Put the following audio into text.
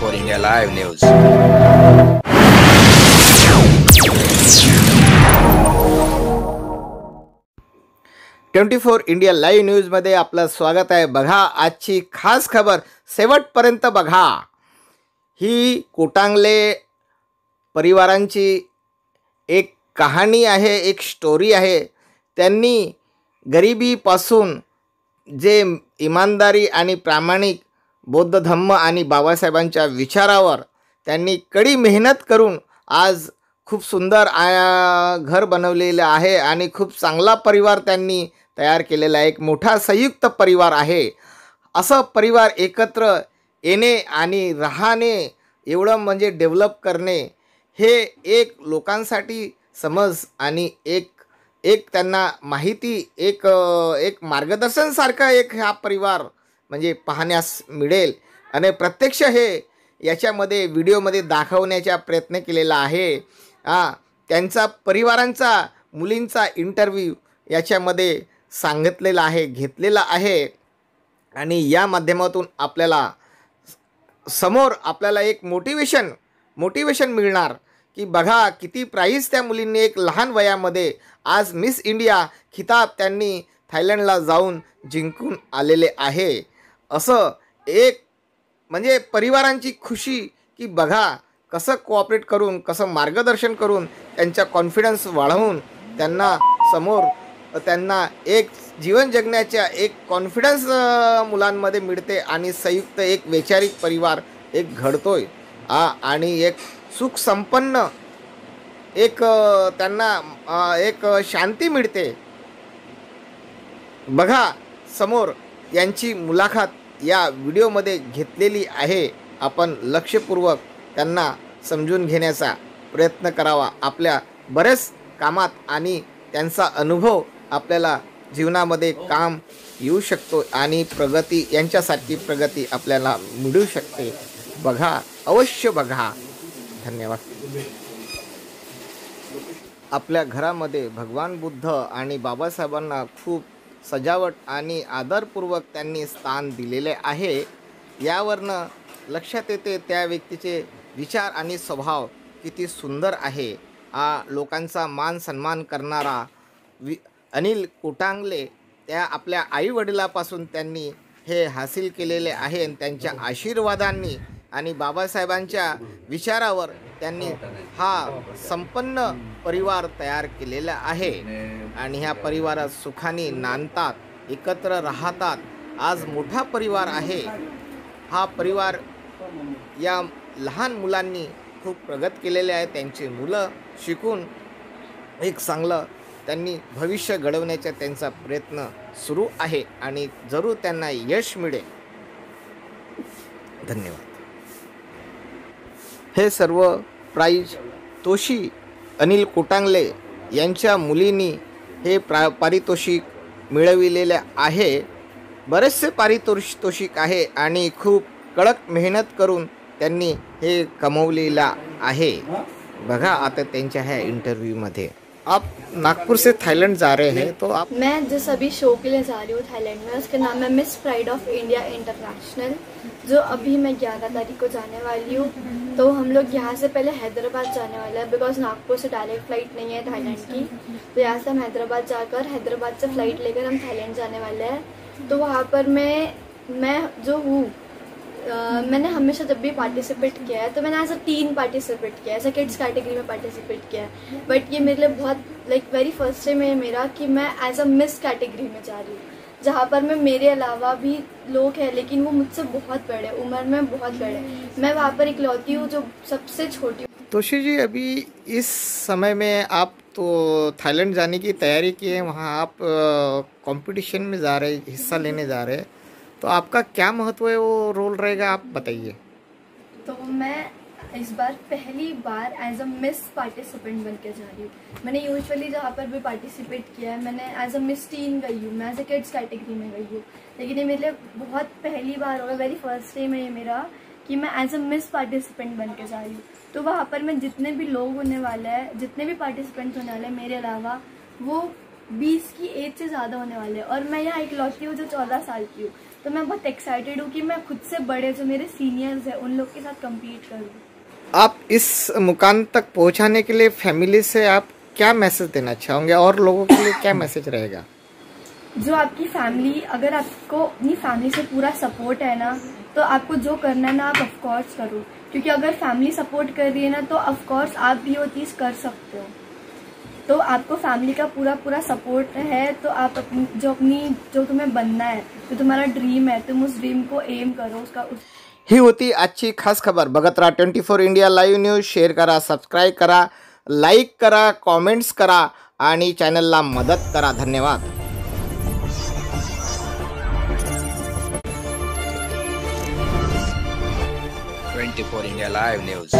24 India Live News. Twenty four India live न्यूजमध्ये आपलं स्वागत आहे. बघा आजची खास खबर शेवटपर्यंत बघा. ही कोटांगले परिवारांची एक कहाणी आहे, एक स्टोरी आहे. त्यांनी गरिबीपासून जे इमानदारी आणि प्रामाणिक बौद्ध धम्म आणि बाबासाहेबांच्या विचारावर त्यांनी कडी मेहनत करून आज खूप सुंदर घर बनवलेलं आहे आणि खूप चांगला परिवार त्यांनी तयार केलेला आहे. एक मोठा संयुक्त परिवार आहे. असं परिवार एकत्र येणे आणि राहणे एवढं म्हणजे डेव्हलप करणे हे एक लोकांसाठी समज आणि एक त्यांना माहिती एक मार्गदर्शनसारखा एक हा परिवार म्हणजे पाहण्यास मिळेल आणि प्रत्यक्ष हे याच्यामध्ये व्हिडिओमध्ये दाखवण्याचा प्रयत्न केलेला आहे. त्यांचा परिवारांचा मुलींचा इंटरव्ह्यू याच्यामध्ये सांगितलेला आहे, घेतलेला आहे आणि या माध्यमातून आपल्याला समोर आपल्याला एक मोटिवेशन मिळणार की बघा किती प्राईज त्या मुलींनी एक लहान वयामध्ये आज मिस इंडिया खिताब त्यांनी थायलंडला जाऊन जिंकून आलेले आहे. असं एक म्हणजे परिवारांची खुशी की बघा कसं कोऑपरेट करून कसं मार्गदर्शन करून त्यांचा कॉन्फिडन्स वाढवून त्यांना समोर त्यांना एक जीवन जगण्याच्या एक कॉन्फिडन्स मुलांमध्ये मिळते आणि संयुक्त एक वैचारिक परिवार एक घडतोय आणि एक सुख संपन्न एक त्यांना एक शांती मिळते. बघा समोर यांची मुलाखत या व्हिडिओमध्ये घेतलेली आहे. आपण लक्षपूर्वक त्यांना समजून घेण्याचा प्रयत्न करावा. आपल्या बरेच कामात आणि त्यांचा अनुभव आपल्याला जीवनामध्ये काम येऊ शकतो आणि प्रगती यांच्यासाठी प्रगती आपल्याला मिळू शकते. बघा, अवश्य बघा. धन्यवाद. आपल्या घरामध्ये भगवान बुद्ध आणि बाबासाहेबांना खूप सजावट आणि आदरपूर्वक त्यांनी स्थान दिलेले आहे. यावरनं लक्षात येते त्या व्यक्तीचे विचार आणि स्वभाव किती सुंदर आहे. लोकांचा मान सन्मान करणारा अनिल कोटांगले त्या आपल्या आईवडिलापासून त्यांनी हे हासिल केलेले आहे. त्यांच्या आशीर्वादांनी आणि बाबासाहेबांच्या विचारावर त्यांनी हा संपन्न परिवार तयार केलेला आहे आणि ह्या परिवारात सुखाने नांदतात, एकत्र राहतात. आज मोठा परिवार आहे. हा परिवार या लहान मुलांनी खूप प्रगत केलेले आहे. त्यांची मुलं शिकून एक चांगलं त्यांनी भविष्य घडवण्याचा त्यांचा प्रयत्न सुरू आहे आणि जरूर त्यांना यश मिळेल. धन्यवाद. हे सर्व प्राइज तोशी अनिल कोटांगले यांच्या मुलींनी हे पारितोषिक मिळविलेले आहे. बरेचसे पारितोषिक आहे आणि खूप कडक मेहनत करून त्यांनी हे कमवलेला आहे. बघा आता त्यांच्या ह्या इंटरव्ह्यूमध्ये. आप नागपुर से थाईलैंड जा रहे हैं तो आप? मैं जिस अभी शो के लिए जा रही हूँ थाईलैंड में, उसका नाम है miss pride of India international, जो अभी मैं 11 तारीख को जाने वाली हूँ. तो हम लोग यहाँ से पहले हैदराबाद जाने वाले हैं because Nagpur say direct flight नहीं है थाईलैंड की. तो यहाँ से हम हैदराबाद जाकर हैदराबाद से फ्लाइट लेकर हम थाईलैंड जाने वाले हैं. तो वहाँ पर मैं जो हूँ मैंने हमेशा जब भी पार्टिसिपेट किया है तो मैंने ऐसा 3 पार्टिसिपेट किया है. ऐसा किड्स कैटेगरी में पार्टिसिपेट किया है. बट ये मेरे लिए बहुत वेरी फर्स्ट टाइम है मेरा कि मैं एज अ मिस कैटेगरी में जा रही हूँ, जहाँ पर मैं मेरे अलावा भी लोग हैं लेकिन वो मुझसे बहुत बड़े, उम्र में बहुत बड़े. मैं वहाँ पर इकलौती हूँ जो सबसे छोटी हूँ. तोशी जी, अभी इस समय में आप तो थाईलैंड जाने की तैयारी की है, वहाँ आप कंपटीशन में जा रहे, हिस्सा लेने जा रहे हैं, तो आपका क्या महत्व है, वो रोल रहेगा, आप बताइए. तो मैं इस बार पहली बार एज अ मिस पार्टिसिपेंट बन के जा रही हूँ. मैंने यूजुअली जहाँ पर भी पार्टिसिपेट किया है मैंने एज अ मिस टीन गई हूँ, मैं एज अ किड्स कैटेगरी में गई हूँ. लेकिन ये मेरे लिए बहुत पहली बार होगा, वेरी फर्स्ट टाइम है ये मेरा कि मैं एज अ मिस पार्टिसिपेंट बन के जा रही हूँ. तो वहाँ पर मैं जितने भी लोग होने वाले हैं, जितने भी पार्टिसिपेंट्स होने वाले हैं मेरे अलावा, वो 20 की एज से ज़्यादा होने वाले हैं और मैं यहाँ इकलौती हूँ जो 14 साल की हूँ। तो मैं बहुत एक्साइटेड हूँ कि मैं खुद से बड़े जो मेरे सीनियर्स हैं उन लोग के साथ कम्पीट करूँ। आप इस मुकाम तक पहुंचाने के लिए फैमिली से आप क्या मैसेज देना चाहोगे और लोगों के लिए क्या मैसेज रहेगा? जो आपकी फैमिली, अगर आपको अपनी फैमिली से पूरा सपोर्ट है ना, तो आपको जो करना है ना आप ऑफकोर्स करो, क्योंकि अगर फैमिली सपोर्ट कर रही है ना तो ऑफकोर्स आप भी वो चीज़ कर सकते हो। तो आपको फैमिली का पूरा सपोर्ट है तो आप जो तुम्हें बनना है, जो तुम्हारा ड्रीम है, तुम उस ड्रीम को एम करो। ही होती आजची खास खबर. बघत राहा 24 इंडिया लाईव्ह न्यूज. शेअर करा, सबस्क्राईब करा, लाईक करा, कॉमेंट्स करा आणि चॅनलला मदत करा. धन्यवाद. 24 India Live News.